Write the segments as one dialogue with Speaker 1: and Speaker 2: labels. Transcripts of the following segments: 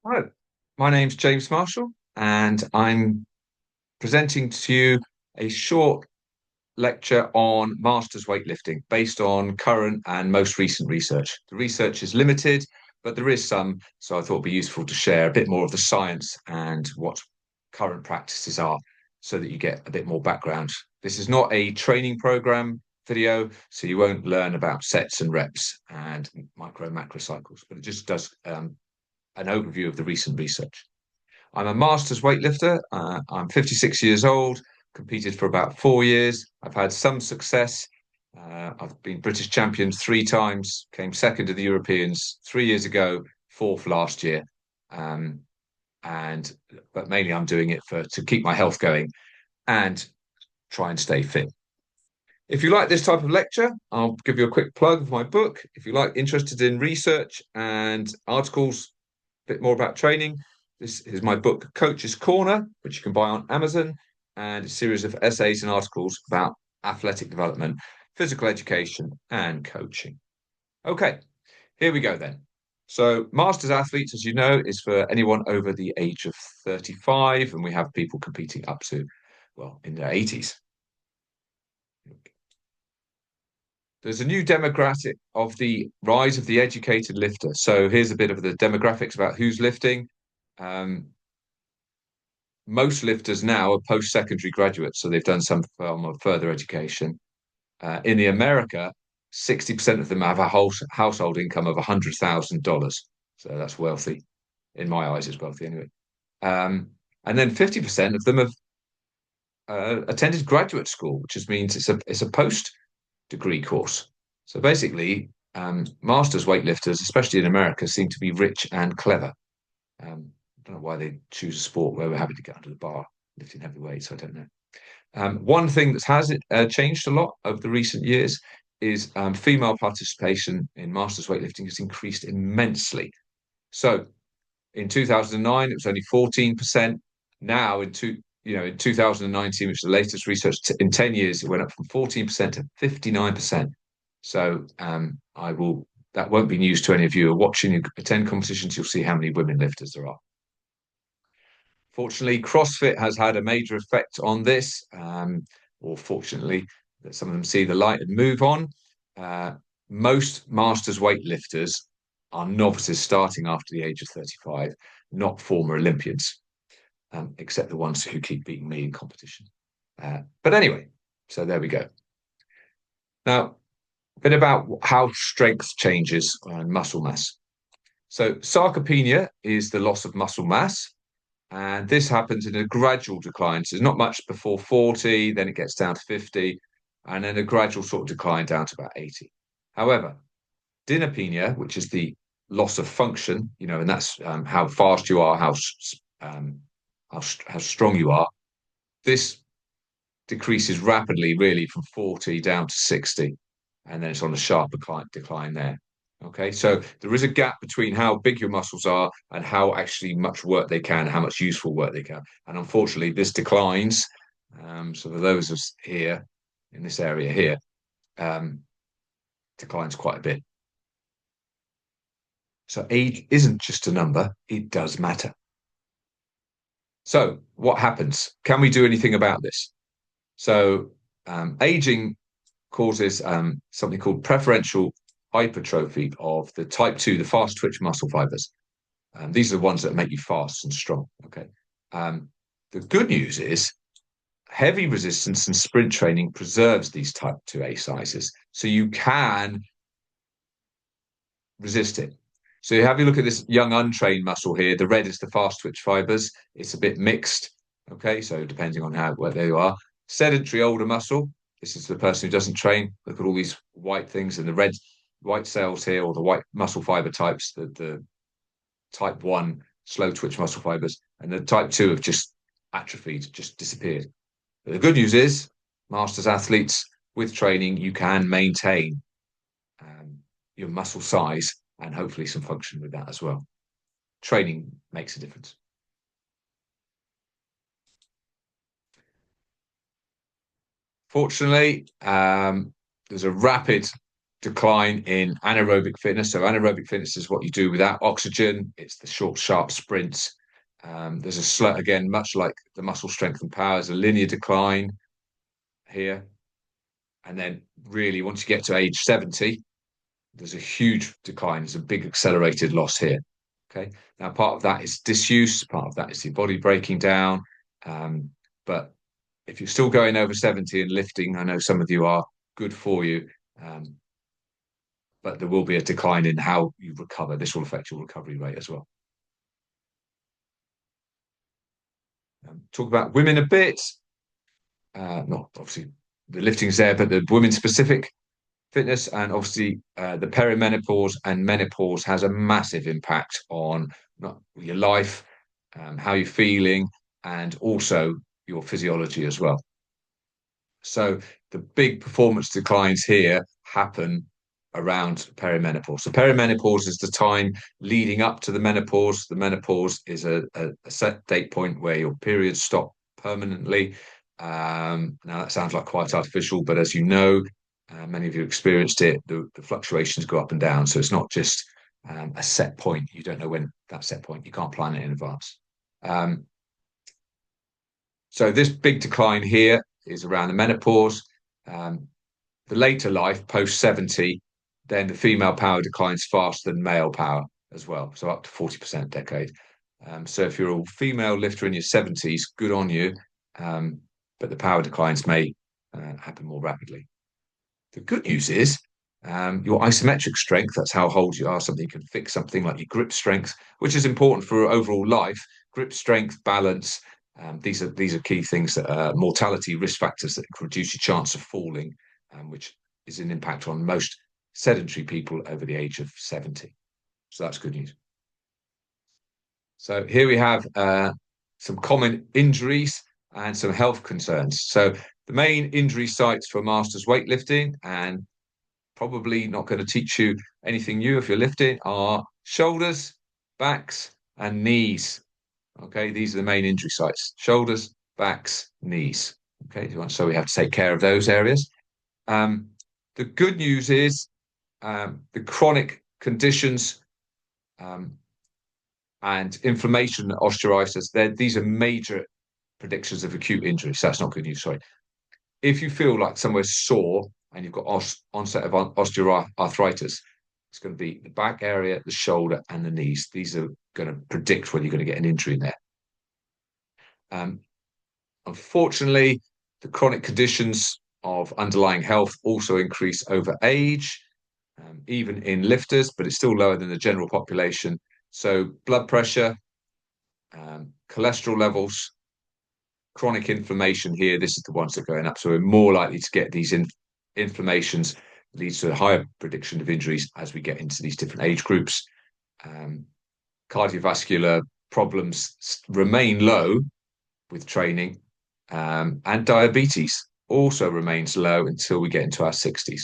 Speaker 1: Hello, my name's James Marshall, and I'm presenting to you a short lecture on masters weightlifting based on current and most recent research. The research is limited, but there is some, so I thought it'd be useful to share a bit more of the science and what current practices are so that you get a bit more background. This is not a training program video, so you won't learn about sets and reps and micro macro cycles, but it just does an overview of the recent research. I'm a master's weightlifter. I'm 56 years old, competed for about 4 years. I've had some success. I've been British champion 3 times, came second to the Europeans 3 years ago, fourth last year. Um, and but mainly I'm doing it for to keep my health going and try and stay fit. If you like this type of lecture, I'll give you a quick plug of my book. If you like interested in research and articles, a bit more about training, this is my book, Coach's Corner, which you can buy on Amazon, and a series of essays and articles about athletic development, physical education, and coaching. Okay, here we go then. So, masters athletes, as you know, is for anyone over the age of 35, and we have people competing up to, well, in their 80s. There's a new demographic of the rise of the educated lifter. So here's a bit of the demographics about who's lifting. Um, Most lifters now are post-secondary graduates, so they've done some form of further education. In the America, 60% of them have a household income of $100,000. So that's wealthy. In my eyes, it's wealthy anyway. Um, and then 50% of them have attended graduate school, which just means it's a post-degree course. So basically, masters weightlifters, especially in America, seem to be rich and clever. I don't know why they choose a sport where we're having to get under the bar lifting heavy weights. I don't know. One thing that has changed a lot over the recent years is female participation in masters weightlifting has increased immensely. So in 2009, it was only 14%. Now in 2019, which is the latest research, in 10 years, it went up from 14% to 59%. So that won't be news to any of you who are watching and attend competitions. You'll see how many women lifters there are. Fortunately, CrossFit has had a major effect on this, or fortunately, that some of them see the light and move on. Uh, Most masters weightlifters are novices starting after the age of 35, not former Olympians, except the ones who keep beating me in competition. But anyway, so there we go. Now, a bit about how strength changes and muscle mass. So, sarcopenia is the loss of muscle mass. And this happens in a gradual decline. So there's not much before 40, then it gets down to 50, and then a gradual sort of decline down to about 80. However, dynapenia, which is the loss of function, and that's how fast you are, um, how strong you are. This decreases rapidly, really, from 40 down to 60, and then it's on a sharp decline there. Okay, so there is a gap between how big your muscles are and how actually much work they can, how much useful work they can. And unfortunately, this declines. So for those of us here in this area here, um, declines quite a bit. So age isn't just a number, it does matter. So what happens? Can we do anything about this? So aging causes something called preferential hypertrophy of the type 2, the fast twitch muscle fibers. These are the ones that make you fast and strong. Okay. The good news is heavy resistance and sprint training preserves these type 2A sizes. So you can resist it. So you have a look at this young untrained muscle here. The red is the fast twitch fibers. It's a bit mixed. Okay. So depending on where they are. Sedentary older muscle. This is the person who doesn't train. Look at all these white things and the red white cells here, or the white muscle fiber types, the type 1 slow twitch muscle fibers, and the type 2 have just atrophied, just disappeared. But the good news is, masters athletes with training, you can maintain your muscle size and hopefully some function with that as well. Training makes a difference. Fortunately, there's a rapid decline in anaerobic fitness. So anaerobic fitness is what you do without oxygen. It's the short, sharp sprints. There's a slow, again, much like the muscle strength and power, there's a linear decline here. And then really, once you get to age 70, there's a huge decline. There's a big accelerated loss here. Okay. Now, part of that is disuse. Part of that is your body breaking down. But if you're still going over 70 and lifting, I know some of you are, good for you. But there will be a decline in how you recover. This will affect your recovery rate as well. Talk about women a bit. Not obviously the lifting's there, but the women specific fitness, and obviously the perimenopause and menopause has a massive impact on your life, how you're feeling, and also your physiology as well. So the big performance declines here happen around perimenopause. So perimenopause is the time leading up to the menopause. The menopause is a set date point where your periods stop permanently. Now that sounds like quite artificial, but as you know, many of you experienced it, the fluctuations go up and down. So it's not just a set point. You don't know when that set point, you can't plan it in advance. So this big decline here is around the menopause. The later life, post 70, then the female power declines faster than male power as well. So up to 40% decade. So if you're a female lifter in your 70s, good on you. But the power declines may happen more rapidly. The good news is your isometric strength, that's how old you are, something you can fix, something like your grip strength, which is important for overall life. Grip strength, balance, these are key things that are mortality risk factors that reduce your chance of falling, which is an impact on most sedentary people over the age of 70. So that's good news. So here we have some common injuries and some health concerns. So the main injury sites for masters weightlifting, and probably not going to teach you anything new if you're lifting, are shoulders, backs, and knees. Okay, these are the main injury sites: shoulders, backs, knees. Okay, so we have to take care of those areas. The good news is the chronic conditions and inflammation, osteoarthritis, these are major predictions of acute injury. So that's not good news, sorry. If you feel like somewhere's sore and you've got onset of osteoarthritis, it's going to be the back area, the shoulder, and the knees. These are going to predict whether you're going to get an injury in there. Unfortunately, the chronic conditions of underlying health also increase over age, even in lifters, but it's still lower than the general population. So blood pressure, cholesterol levels, chronic inflammation here, this is the ones that are going up. So we're more likely to get these inflammations, leads to a higher prediction of injuries as we get into these different age groups. Cardiovascular problems remain low with training, and diabetes also remains low until we get into our 60s.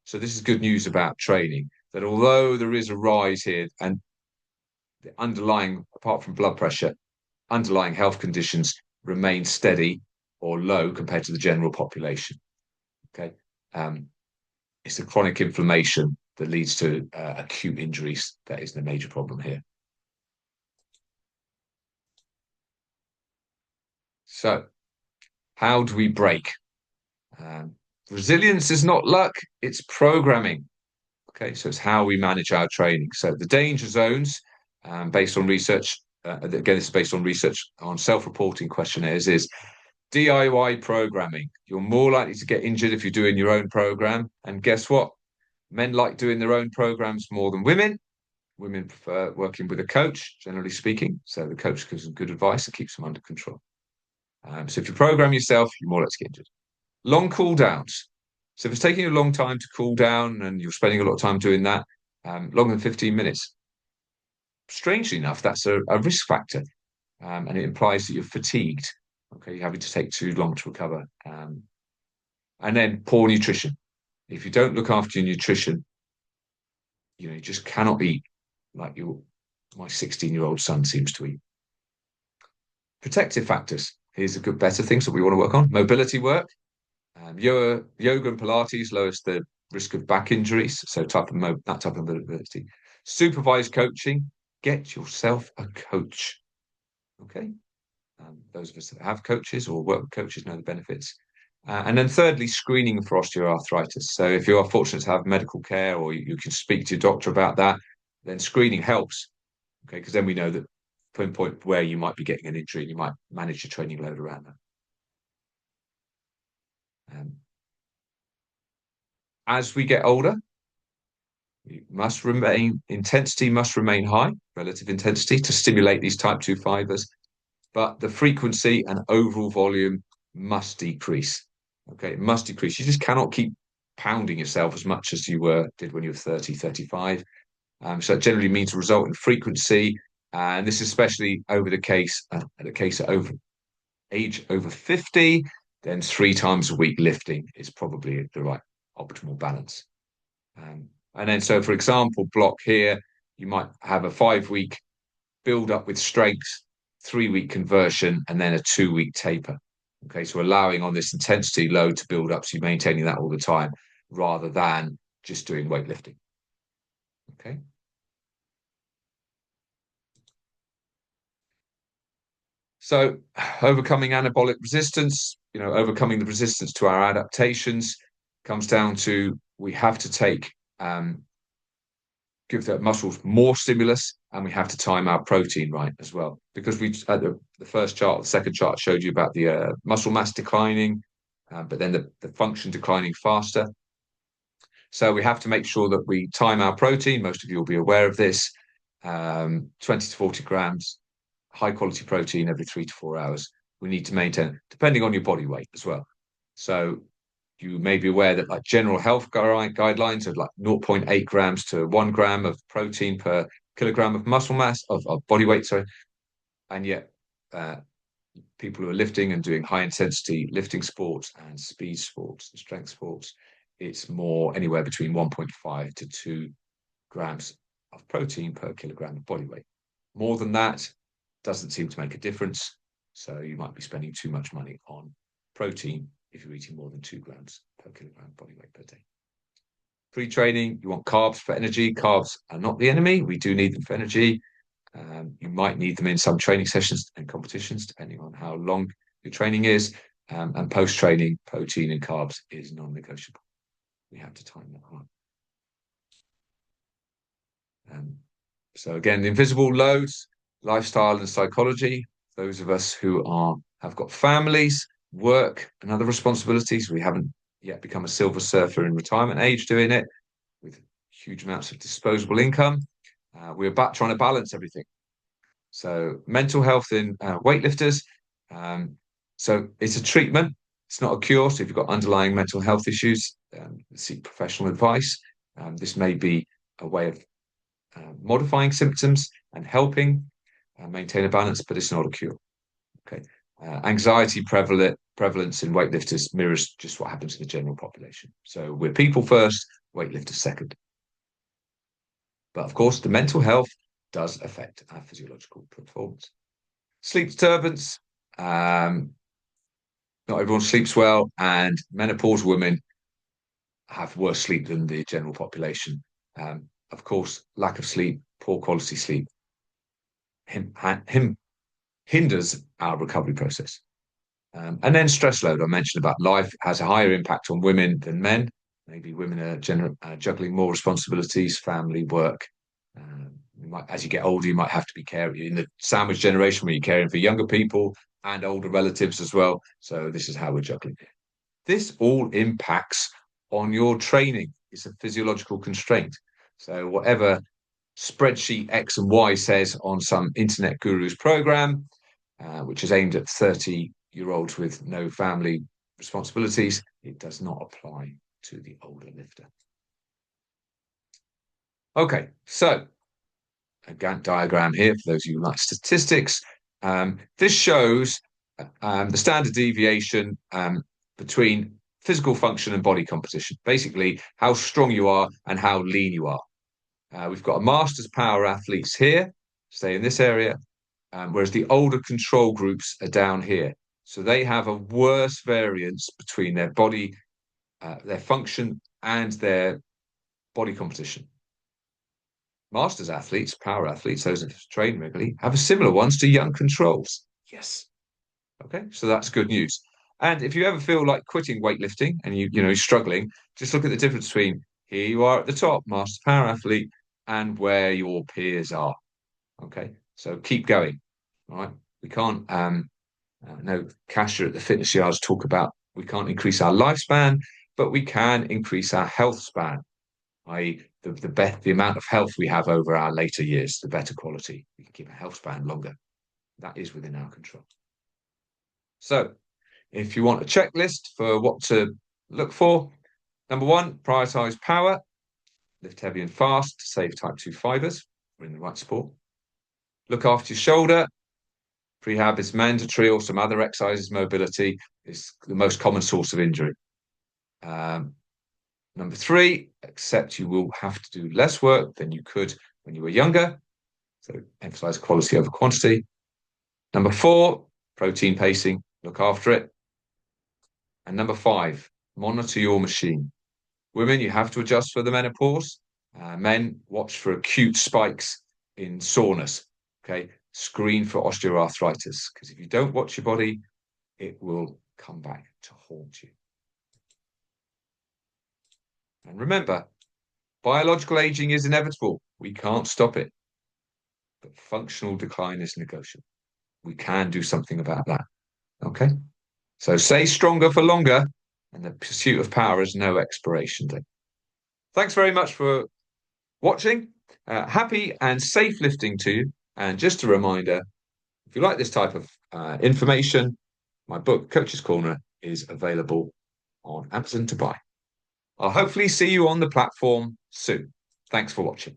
Speaker 1: So this is good news about training, that although there is a rise here, and the underlying, apart from blood pressure, underlying health conditions remain steady or low compared to the general population. Okay, it's the chronic inflammation that leads to acute injuries that is the major problem here. So, how do we break? Resilience is not luck; it's programming. Okay, so it's how we manage our training. So the danger zones, based on research, again, this is based on research on self-reporting questionnaires, is DIY programming. You're more likely to get injured if you're doing your own program. And guess what? Men like doing their own programs more than women. Women prefer working with a coach, generally speaking. So the coach gives them good advice and keeps them under control. So if you program yourself, you're more likely to get injured. Long cool downs. So if it's taking you a long time to cool down and you're spending a lot of time doing that, longer than 15 minutes, strangely enough, that's a risk factor. And it implies that you're fatigued. Okay, you're having to take too long to recover. And then poor nutrition. If you don't look after your nutrition, you just cannot eat like my 16-year-old son seems to eat. Protective factors. Here's better things that we want to work on. Mobility work. Yoga and Pilates lowers the risk of back injuries, so that type of mobility. Supervised coaching, get yourself a coach. Okay. Those of us that have coaches or work with coaches know the benefits. And then thirdly, screening for osteoarthritis. So if you are fortunate to have medical care or you can speak to your doctor about that, then screening helps. Okay, because then we know that pinpoint where you might be getting an injury and you might manage your training load around that. As we get older, intensity must remain high, relative intensity, to stimulate these type 2 fibers, but the frequency and overall volume must decrease. Okay, it must decrease. You just cannot keep pounding yourself as much as you did when you were 30, 35. So it generally means a result in frequency, and this is especially the case at age over 50, then 3 times a week lifting is probably the right optimal balance. And then, so for example, block here, you might have a 5-week build up with strength, 3-week conversion, and then a 2-week taper. Okay, so allowing on this intensity load to build up, so you're maintaining that all the time rather than just doing weightlifting. Okay. So overcoming anabolic resistance, overcoming the resistance to our adaptations comes down to we have to give the muscles more stimulus, and we have to time our protein right as well. Because at the first chart, the second chart showed you about the muscle mass declining, but then the function declining faster. So we have to make sure that we time our protein. Most of you will be aware of this. 20 to 40 grams, high quality protein every 3 to 4 hours. We need to maintain, depending on your body weight as well. So you may be aware that like general health guidelines are like 0.8 grams to 1 gram of protein per kilogram of muscle mass, of body weight, sorry. And yet people who are lifting and doing high intensity lifting sports and speed sports and strength sports, it's more anywhere between 1.5 to 2 grams of protein per kilogram of body weight. More than that doesn't seem to make a difference. So you might be spending too much money on protein if you're eating more than 2 grams per kilogram body weight per day. Pre-training, you want carbs for energy. Carbs are not the enemy. We do need them for energy. You might need them in some training sessions and competitions, depending on how long your training is. And post-training, protein and carbs is non-negotiable. We have to time that hard. So again, the invisible loads, lifestyle and psychology. Those of us who have got families, work, and other responsibilities. We haven't yet become a silver surfer in retirement age doing it with huge amounts of disposable income. We're back trying to balance everything. So mental health in weightlifters. So it's a treatment. It's not a cure. So if you've got underlying mental health issues, seek professional advice. This may be a way of modifying symptoms and helping maintain a balance, but it's not a cure. Okay. Anxiety prevalence in weightlifters mirrors just what happens in the general population. So we're people first, weightlifters second. But of course, the mental health does affect our physiological performance. Sleep disturbance. Not everyone sleeps well, and menopause women have worse sleep than the general population. Of course, lack of sleep, poor quality sleep, hinders our recovery process. And then stress load. I mentioned about life has a higher impact on women than men. Maybe women are juggling more responsibilities, family, work. As you get older, you might have to be caring in the sandwich generation where you're caring for younger people and older relatives as well. So this is how we're juggling it. This all impacts on your training. It's a physiological constraint. So whatever spreadsheet X and Y says on some internet guru's program, which is aimed at 30-year-olds with no family responsibilities, it does not apply to the older lifter. Okay, so a Gantt diagram here for those of you who like statistics. This shows the standard deviation between physical function and body composition, basically how strong you are and how lean you are. We've got a masters power athletes here, stay in this area, whereas the older control groups are down here. So they have a worse variance between their body, their function and their body composition. Masters athletes, power athletes, those that train regularly, have similar ones to young controls. Yes. Okay, so that's good news. And if you ever feel like quitting weightlifting and you're struggling, just look at the difference between here you are at the top, master power athlete, and where your peers are. Okay, so keep going. All right, we can't. No, Kasha at the fitness yards talk about we can't increase our lifespan, but we can increase our health span, i.e., the amount of health we have over our later years, the better quality. We can keep our health span longer. That is within our control. So, if you want a checklist for what to look for, number one, prioritize power, lift heavy and fast to save type 2 fibres. We're in the right sport. Look after your shoulder. Prehab is mandatory, or some other exercises. Mobility is the most common source of injury. Number three, accept you will have to do less work than you could when you were younger. So emphasize quality over quantity. Number four, protein pacing, look after it. And number five, monitor your machine. Women, you have to adjust for the menopause. Men, watch for acute spikes in soreness. Okay, screen for osteoarthritis, because if you don't watch your body, it will come back to haunt you. And remember, biological aging is inevitable. We can't stop it. But functional decline is negotiable. We can do something about that. Okay? So stay stronger for longer, and the pursuit of power has no expiration date. Thanks very much for watching. Happy and safe lifting to you. And just a reminder, if you like this type of information, my book, Coach's Corner, is available on Amazon to buy. I'll hopefully see you on the platform soon. Thanks for watching.